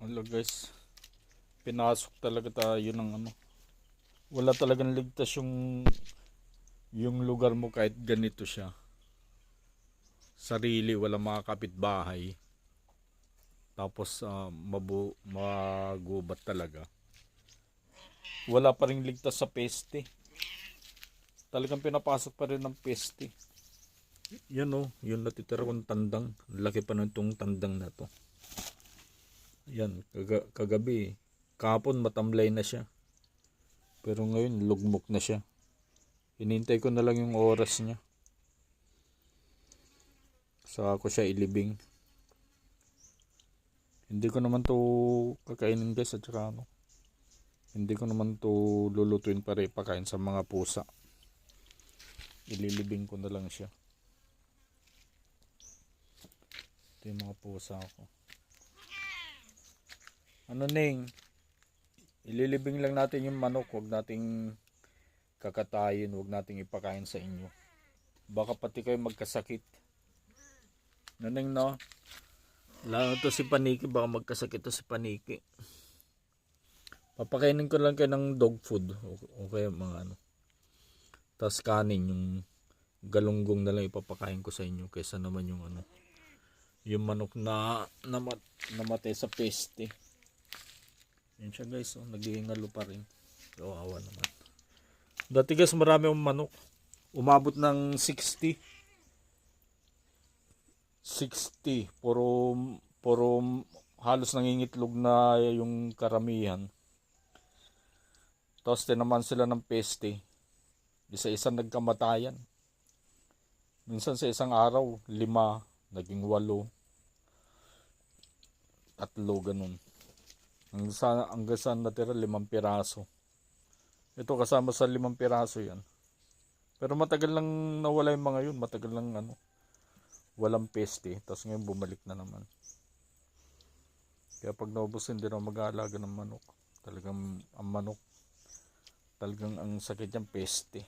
Hello guys, pinasok talaga tayo ng ano. Wala talagang ligtas yung lugar mo kahit ganito siya. Sarili, wala mga kapitbahay. Tapos magubat talaga. Wala pa ring ligtas sa peste. Talagang pinapasok pa rin ng peste. Yan oh, yung natitira kong tandang. Laki pa nitong tandang na to. Yan, kagabi, kahapon matamlay na siya. Pero ngayon, lugmok na siya. Hinintay ko na lang yung oras niya. Saka ko siya ilibing. Hindi ko naman to kakainin guys at saka ano. Hindi ko naman to lulutuin para ipakain sa mga pusa. Ililibing ko na lang siya. Ito yung mga pusa ko. Ano Ning? Ililibing lang natin yung manok. Huwag nating kakatayin. Huwag nating ipakain sa inyo. Baka pati kayo magkasakit. Naning no? Lalo to si Paniki. Baka magkasakit to si Paniki. Papakainin ko lang kayo ng dog food. O kaya mga ano. Tapos kanin. Yung galunggong na lang ipapakain ko sa inyo. Kaysa naman yung ano. Yung manok na namatay sa peste. Yan siya guys, oh, nag-iingalo pa rin. Kawawa naman. Dati guys, marami akong manok. Umabot ng 60. Puro halos nangingitlog na yung karamihan. Tapos tinaman sila ng peste. Isa-isa nagkamatayan. Minsan sa isang araw, 5, naging 8. 3, ganun. Hanggang sa natira 5 piraso. Ito kasama sa 5 piraso yan. Pero matagal lang nawala yung mga yun. Matagal lang ano. Walang peste. Tapos ngayon bumalik na naman. Kaya pag naubos hindi na mag-aalaga ng manok. Talagang ang manok. Talagang ang sakit niyang peste.